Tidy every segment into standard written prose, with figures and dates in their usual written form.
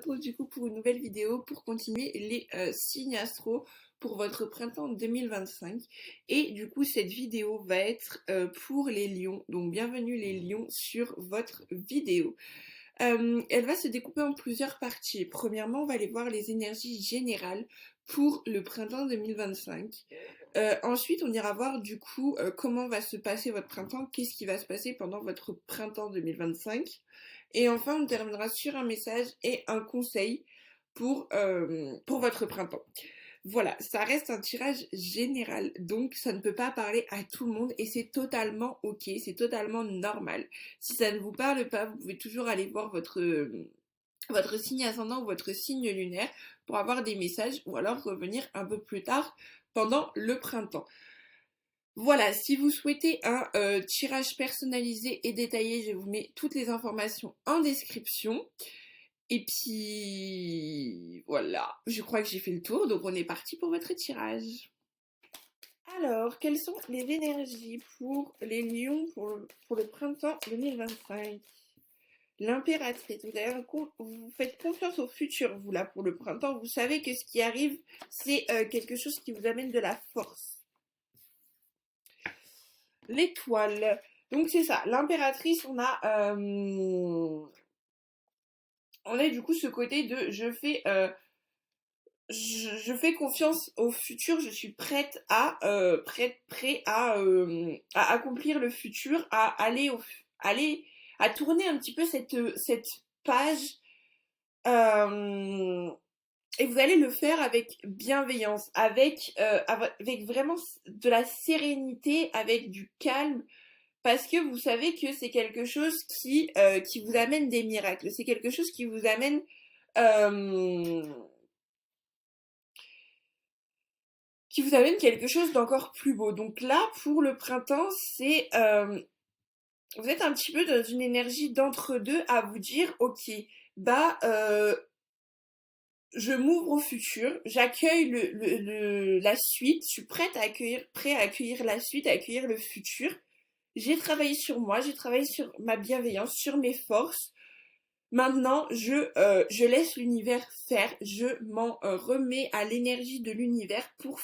retrouve du coup pour une nouvelle vidéo pour continuer les signes astro pour votre printemps 2025. Et du coup, cette vidéo va être pour les lions. Donc, bienvenue les lions sur votre vidéo. Elle va se découper en plusieurs parties. Premièrement, on va aller voir les énergies générales pour le printemps 2025. Ensuite, on ira voir du coup comment va se passer votre printemps, qu'est-ce qui va se passer pendant votre printemps 2025. Et enfin, on terminera sur un message et un conseil pour votre printemps. Voilà, ça reste un tirage général, donc ça ne peut pas parler à tout le monde et c'est totalement ok, c'est totalement normal. Si ça ne vous parle pas, vous pouvez toujours aller voir votre signe ascendant ou votre signe lunaire pour avoir des messages ou alors revenir un peu plus tard pendant le printemps. Voilà, si vous souhaitez un tirage personnalisé et détaillé, je vous mets toutes les informations en description. Et puis voilà, je crois que j'ai fait le tour, donc on est parti pour votre tirage. Alors, quelles sont les énergies pour les lions pour le printemps 2025? L'impératrice, vous faites confiance au futur, vous là, pour le printemps, vous savez que ce qui arrive, c'est quelque chose qui vous amène de la force. L'étoile, donc c'est ça, l'impératrice, on a du coup ce côté de je fais confiance au futur, je suis prête à prêt à accomplir le futur, à à tourner un petit peu cette page et vous allez le faire avec bienveillance, avec vraiment de la sérénité, avec du calme, parce que vous savez que c'est quelque chose qui vous amène des miracles, c'est quelque chose qui vous amène quelque chose d'encore plus beau. Donc là, pour le printemps, vous êtes un petit peu dans une énergie d'entre-deux à vous dire, ok, je m'ouvre au futur, j'accueille la suite, je suis prêt à accueillir la suite, à accueillir le futur. J'ai travaillé sur moi, j'ai travaillé sur ma bienveillance, sur mes forces. Maintenant, je laisse l'univers faire, je m'en remets à l'énergie de l'univers pour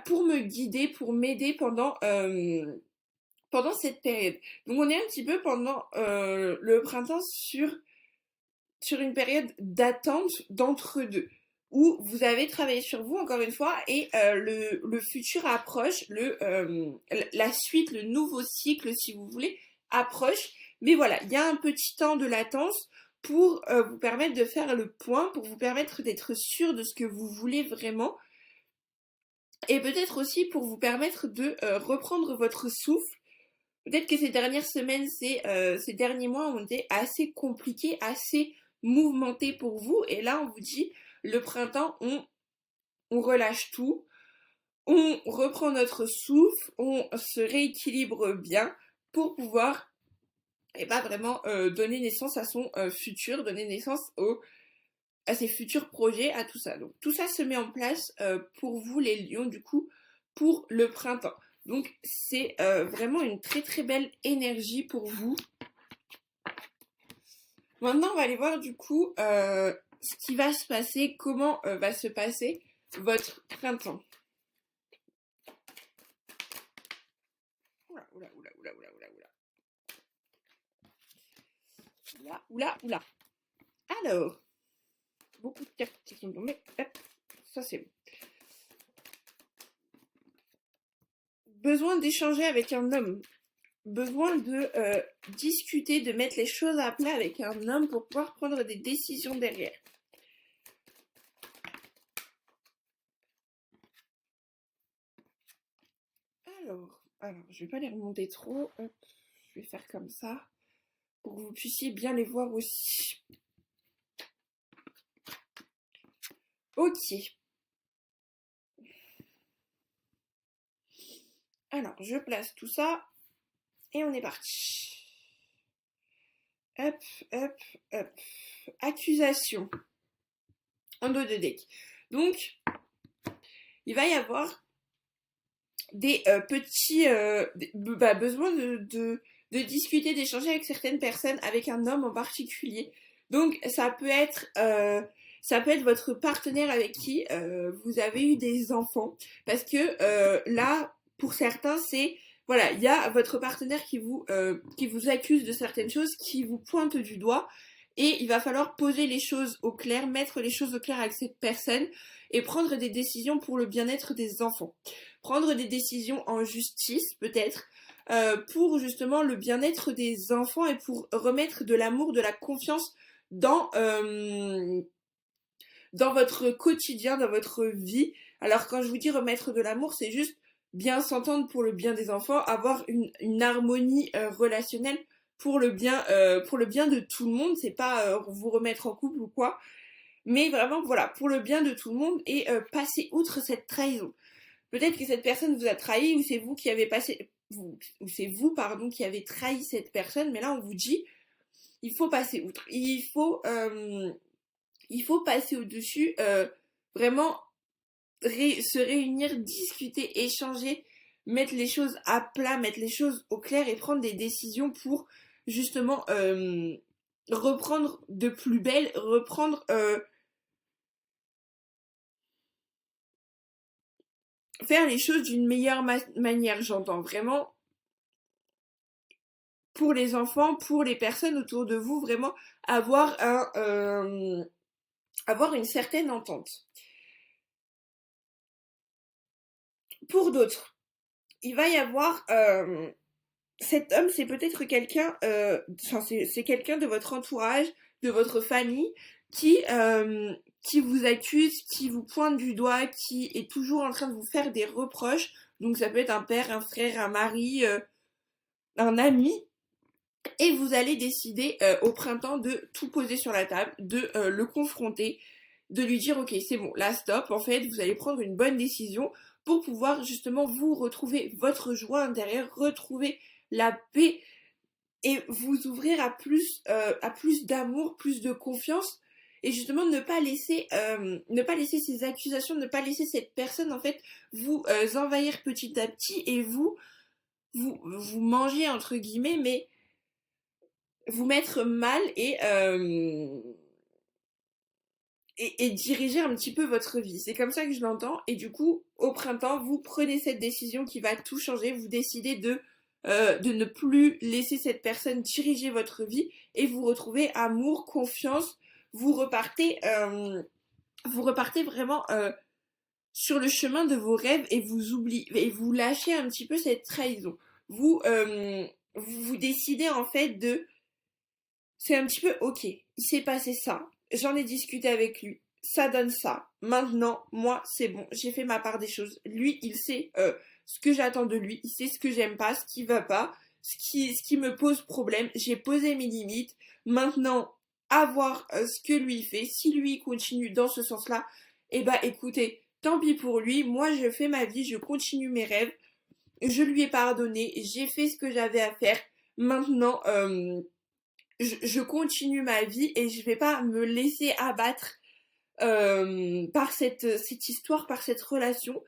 pour me guider, pour m'aider pendant cette période. Donc on est un petit peu pendant le printemps sur une période d'attente d'entre-deux, où vous avez travaillé sur vous encore une fois et le futur approche, la suite, le nouveau cycle si vous voulez, approche. Mais voilà, il y a un petit temps de latence pour vous permettre de faire le point, pour vous permettre d'être sûr de ce que vous voulez vraiment et peut-être aussi pour vous permettre de reprendre votre souffle. Peut-être que ces dernières semaines, ces derniers mois ont été assez compliqués, assez mouvementés pour vous. Et là, on vous dit, le printemps, on relâche tout, on reprend notre souffle, on se rééquilibre bien pour pouvoir vraiment donner naissance à son futur, donner naissance à ses futurs projets, à tout ça. Donc tout ça se met en place pour vous les lions du coup pour le printemps. Donc c'est vraiment une très très belle énergie pour vous. Maintenant on va aller voir du coup ce qui va se passer, comment va se passer votre printemps. Oula, oula, oula, oula, oula, oula, oula. Oula, oula, oula. Alors, beaucoup de cartes qui sont tombées. Hop, ça c'est bon. Besoin d'échanger avec un homme. Besoin de discuter, de mettre les choses à plat avec un homme pour pouvoir prendre des décisions derrière. Alors, je vais pas les remonter trop. Hop, je vais faire comme ça pour que vous puissiez bien les voir aussi. Ok. Alors, je place tout ça et on est parti. Hop, hop, hop. Accusation. En dos de deck. Donc, il va y avoir des petits besoins de discuter, d'échanger avec certaines personnes, avec un homme en particulier. Donc ça peut être votre partenaire avec qui vous avez eu des enfants. Parce que là, pour certains, c'est voilà, il y a votre partenaire qui vous accuse de certaines choses, qui vous pointe du doigt. Et il va falloir poser les choses au clair, mettre les choses au clair avec cette personne et prendre des décisions pour le bien-être des enfants. Prendre des décisions en justice, peut-être, pour justement le bien-être des enfants et pour remettre de l'amour, de la confiance dans, dans votre quotidien, dans votre vie. Alors quand je vous dis remettre de l'amour, c'est juste bien s'entendre pour le bien des enfants, avoir une harmonie relationnelle pour le bien de tout le monde. C'est pas vous remettre en couple ou quoi, mais vraiment voilà pour le bien de tout le monde et passer outre cette trahison. Peut-être que cette personne vous a trahi ou c'est vous qui avez passé ou c'est vous pardon qui avez trahi cette personne, mais là on vous dit il faut passer outre. Il faut passer au-dessus, vraiment se réunir, discuter, échanger, mettre les choses à plat, mettre les choses au clair et prendre des décisions pour justement reprendre de plus belle, reprendre, faire les choses d'une meilleure manière, j'entends vraiment pour les enfants, pour les personnes autour de vous, vraiment avoir avoir une certaine entente. Pour d'autres, il va y avoir cet homme, c'est peut-être quelqu'un, enfin c'est quelqu'un de votre entourage, de votre famille, qui vous accuse, qui vous pointe du doigt, qui est toujours en train de vous faire des reproches. Donc ça peut être un père, un frère, un mari, un ami. Et vous allez décider au printemps de tout poser sur la table, de le confronter, de lui dire ok c'est bon, là stop, en fait vous allez prendre une bonne décision pour pouvoir justement vous retrouver votre joie intérieure, retrouver la paix et vous ouvrir à plus d'amour, plus de confiance et justement ne pas laisser ces accusations, ne pas laisser cette personne en fait vous envahir petit à petit et vous manger entre guillemets, mais vous mettre mal et diriger un petit peu votre vie. C'est comme ça que je l'entends. Et du coup, au printemps, vous prenez cette décision qui va tout changer. Vous décidez de ne plus laisser cette personne diriger votre vie et vous retrouvez amour, confiance. Vous repartez vraiment sur le chemin de vos rêves et vous oubliez et vous lâchez un petit peu cette trahison. Vous décidez en fait de c'est un petit peu ok, il s'est passé ça, j'en ai discuté avec lui, ça donne ça. Maintenant, moi, c'est bon, j'ai fait ma part des choses. Lui, il sait ce que j'attends de lui, il sait ce que j'aime pas, ce qui va pas, ce qui me pose problème. J'ai posé mes limites. Maintenant, à voir ce que lui fait. Si lui continue dans ce sens-là, eh bah écoutez, tant pis pour lui. Moi, je fais ma vie, je continue mes rêves. Je lui ai pardonné, j'ai fait ce que j'avais à faire. Maintenant, je continue ma vie et je vais pas me laisser abattre par cette histoire, par cette relation,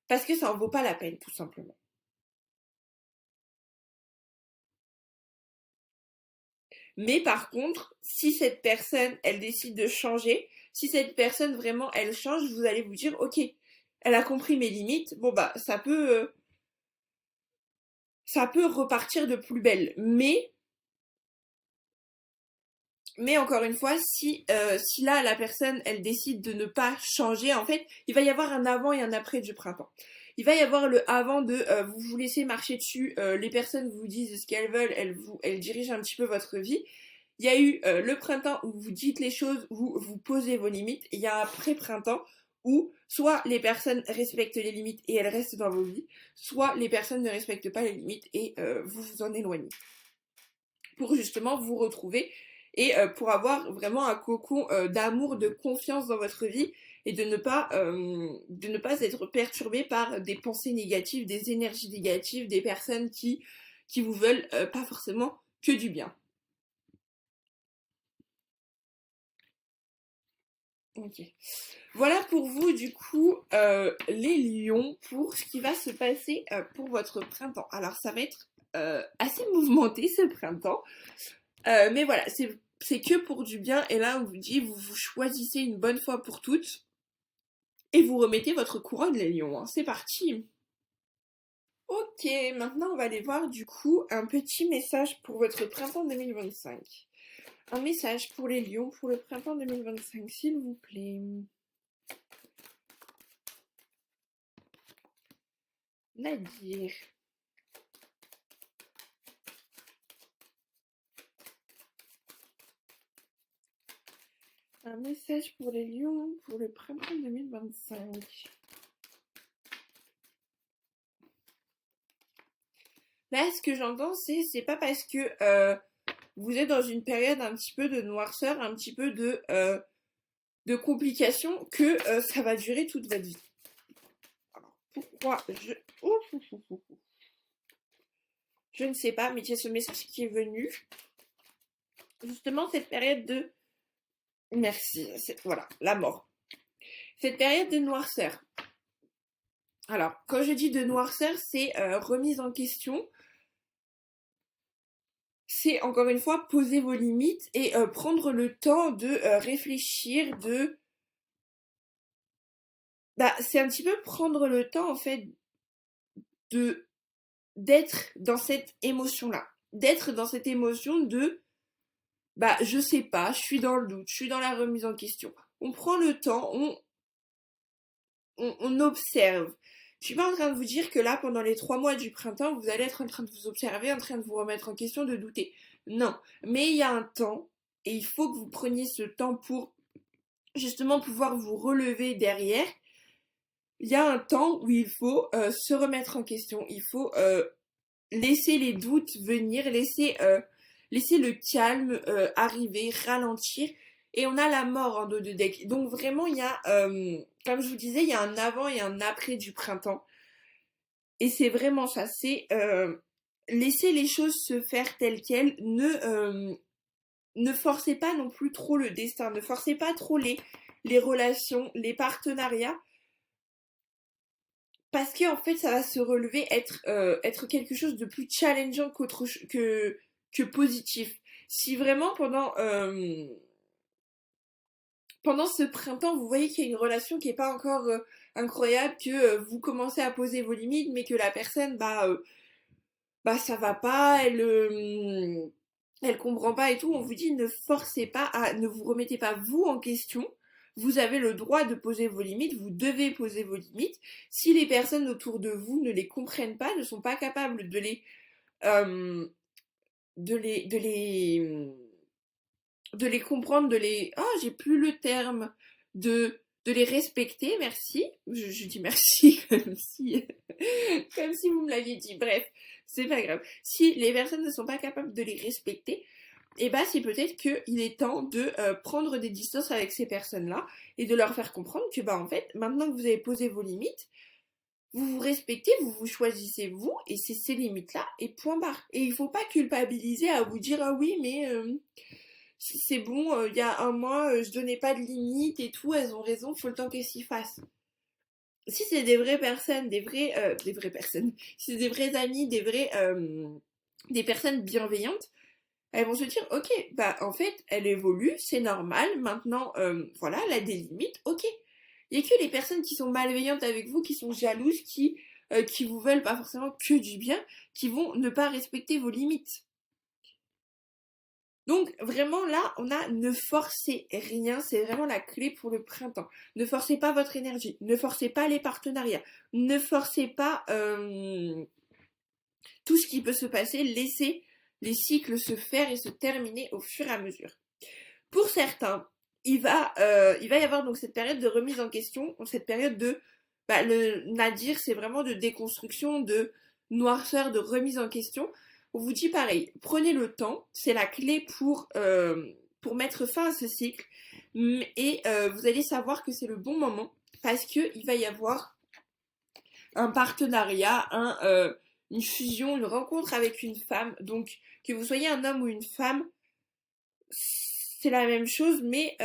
parce que ça en vaut pas la peine, tout simplement. Mais par contre, si cette personne, elle décide de changer, si cette personne vraiment, elle change, vous allez vous dire, ok, elle a compris mes limites, bon bah, ça peut repartir de plus belle. Mais encore une fois, si là la personne elle décide de ne pas changer, en fait, il va y avoir un avant et un après du printemps. Il va y avoir le avant de vous vous laissez marcher dessus, les personnes vous disent ce qu'elles veulent, elles dirigent un petit peu votre vie. Il y a eu le printemps où vous dites les choses, où vous posez vos limites. Il y a un après-printemps où soit les personnes respectent les limites et elles restent dans vos vies, soit les personnes ne respectent pas les limites et vous vous en éloignez pour justement vous retrouver et pour avoir vraiment un cocon d'amour, de confiance dans votre vie et de ne pas être perturbé par des pensées négatives, des énergies négatives, des personnes qui vous veulent pas forcément que du bien. Ok. Voilà pour vous du coup les lions pour ce qui va se passer pour votre printemps. Alors ça va être assez mouvementé ce printemps. Mais voilà, c'est que pour du bien. Et là, on vous dit, vous choisissez une bonne fois pour toutes et vous remettez votre couronne, les lions. Hein. C'est parti. Ok, maintenant on va aller voir du coup un petit message pour votre printemps 2025. Un message pour les lions pour le printemps 2025, s'il vous plaît. Nadir. Un message pour les lions pour le printemps 2025. Là, ce que j'entends, c'est pas parce que vous êtes dans une période un petit peu de noirceur, un petit peu de complications, que ça va durer toute votre vie. Alors, pourquoi je ne sais pas, mais il y a ce message qui est venu. Justement, cette période de... Merci, voilà, la mort. Cette période de noirceur. Alors, quand je dis de noirceur, c'est remise en question. C'est encore une fois poser vos limites et prendre le temps de réfléchir, c'est un petit peu prendre le temps en fait d'être dans cette émotion-là, d'être dans cette émotion de je sais pas, je suis dans le doute, je suis dans la remise en question. On prend le temps, on observe. Je suis pas en train de vous dire que là, pendant les 3 mois du printemps, vous allez être en train de vous observer, en train de vous remettre en question, de douter. Non. Mais il y a un temps, et il faut que vous preniez ce temps pour justement pouvoir vous relever derrière. Il y a un temps où il faut se remettre en question. Il faut laisser les doutes venir, laisser le calme arriver, ralentir. Et on a la mort en dos de deck. Donc vraiment, il y a, comme je vous disais, il y a un avant et un après du printemps. Et c'est vraiment ça, c'est laisser les choses se faire telles quelles. Ne forcez pas non plus trop le destin, ne forcez pas trop les relations, les partenariats. Parce que en fait, ça va se relever être quelque chose de plus challengeant que positif. Si vraiment pendant ce printemps, vous voyez qu'il y a une relation qui est pas encore incroyable, que vous commencez à poser vos limites, mais que la personne, ça va pas, elle comprend pas et tout, on vous dit ne forcez pas ne vous remettez pas vous en question. Vous avez le droit de poser vos limites, vous devez poser vos limites. Si les personnes autour de vous ne les comprennent pas, ne sont pas capables de euh, les comprendre, j'ai plus le terme, de les respecter, merci. Je dis merci comme si vous me l'aviez dit. Bref, c'est pas grave. Si les personnes ne sont pas capables de les respecter, c'est peut-être qu'il est temps de prendre des distances avec ces personnes-là et de leur faire comprendre que en fait, maintenant que vous avez posé vos limites, vous vous respectez, vous vous choisissez vous, et c'est ces limites-là, et point barre. Et il faut pas culpabiliser à vous dire, ah oui, mais c'est bon, il y a un mois, je donnais pas de limites et tout, elles ont raison, faut le temps qu'elles s'y fassent. Si c'est des vraies personnes, des vraies personnes, si c'est des vrais amis, des personnes bienveillantes, elles vont se dire, ok, en fait, elle évolue, c'est normal, maintenant, voilà, elle a des limites, ok. Il n'y a que les personnes qui sont malveillantes avec vous, qui sont jalouses, qui vous veulent pas forcément que du bien, qui vont ne pas respecter vos limites. Donc vraiment là, on a ne forcez rien, c'est vraiment la clé pour le printemps. Ne forcez pas votre énergie, ne forcez pas les partenariats, ne forcez pas tout ce qui peut se passer, laissez les cycles se faire et se terminer au fur et à mesure. Pour certains, il va y avoir donc cette période de remise en question, cette période de le nadir, c'est vraiment de déconstruction, de noirceur, de remise en question. On vous dit pareil, prenez le temps, c'est la clé pour mettre fin à ce cycle, et vous allez savoir que c'est le bon moment parce qu'il va y avoir un partenariat, une fusion, une rencontre avec une femme. Donc que vous soyez un homme ou une femme, c'est la même chose, mais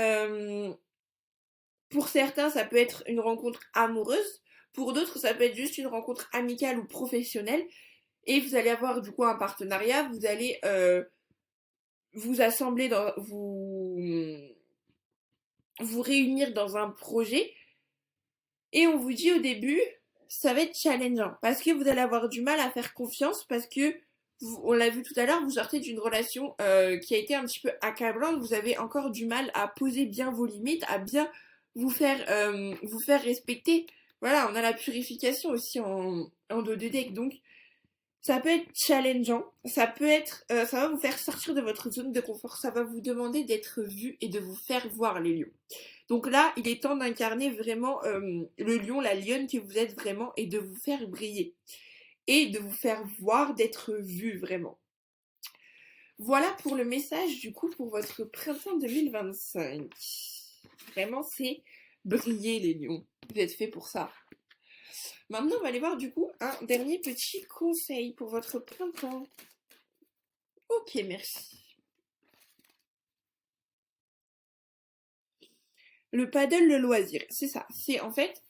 pour certains ça peut être une rencontre amoureuse, pour d'autres ça peut être juste une rencontre amicale ou professionnelle. Et vous allez avoir du coup un partenariat, vous allez vous assembler vous réunir dans un projet et on vous dit au début, ça va être challengeant parce que vous allez avoir du mal à faire confiance parce que on l'a vu tout à l'heure, vous sortez d'une relation qui a été un petit peu accablante, vous avez encore du mal à poser bien vos limites, à bien vous faire respecter. Voilà, on a la purification aussi en dos de deck, donc ça peut être challengeant, ça va vous faire sortir de votre zone de confort, ça va vous demander d'être vu et de vous faire voir les lions. Donc là, il est temps d'incarner vraiment le lion, la lionne que vous êtes vraiment et de vous faire briller et de vous faire voir, d'être vu vraiment. Voilà pour le message du coup pour votre printemps 2025. Vraiment, c'est briller les lions. Vous êtes fait pour ça. Maintenant, on va aller voir du coup un dernier petit conseil pour votre printemps. Ok, merci. Le paddle, le loisir, c'est ça. C'est en fait,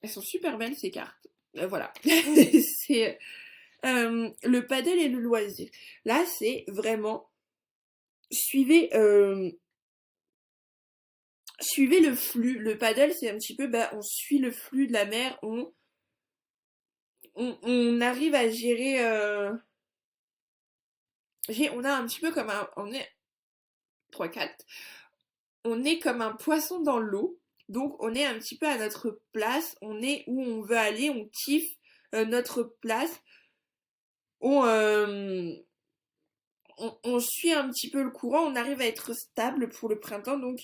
elles sont super belles ces cartes. Voilà. C'est le paddle et le loisir. Là, c'est vraiment suivez suivez le flux. Le paddle, c'est un petit peu, on suit le flux de la mer, on arrive à gérer. On a un petit peu comme on est 3-4. On est comme un poisson dans l'eau. Donc on est un petit peu à notre place, on est où on veut aller, on kiffe notre place, on, euh, on suit un petit peu le courant, on arrive à être stable pour le printemps. Donc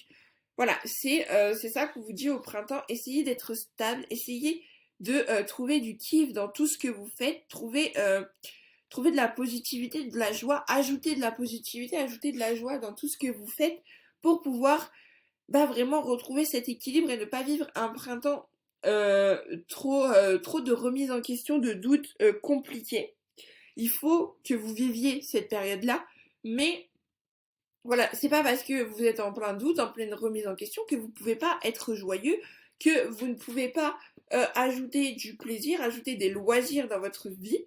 voilà, c'est ça qu'on vous dit au printemps, essayez d'être stable, essayez de trouver du kiff dans tout ce que vous faites, trouver de la positivité, de la joie, ajouter de la positivité, ajouter de la joie dans tout ce que vous faites pour pouvoir vraiment retrouver cet équilibre et ne pas vivre un printemps trop de remise en question, de doutes compliqués. Il faut que vous viviez cette période-là, mais voilà, c'est pas parce que vous êtes en plein doute, en pleine remise en question, que vous pouvez pas être joyeux, que vous ne pouvez pas ajouter du plaisir, ajouter des loisirs dans votre vie,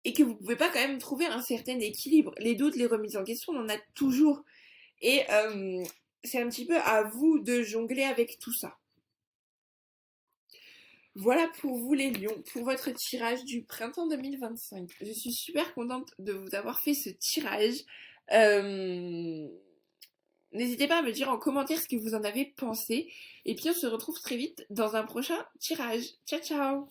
et que vous pouvez pas quand même trouver un certain équilibre. Les doutes, les remises en question, on en a toujours. Et c'est un petit peu à vous de jongler avec tout ça. Voilà pour vous les lions, pour votre tirage du printemps 2025. Je suis super contente de vous avoir fait ce tirage. N'hésitez pas à me dire en commentaire ce que vous en avez pensé. Et puis on se retrouve très vite dans un prochain tirage. Ciao ciao.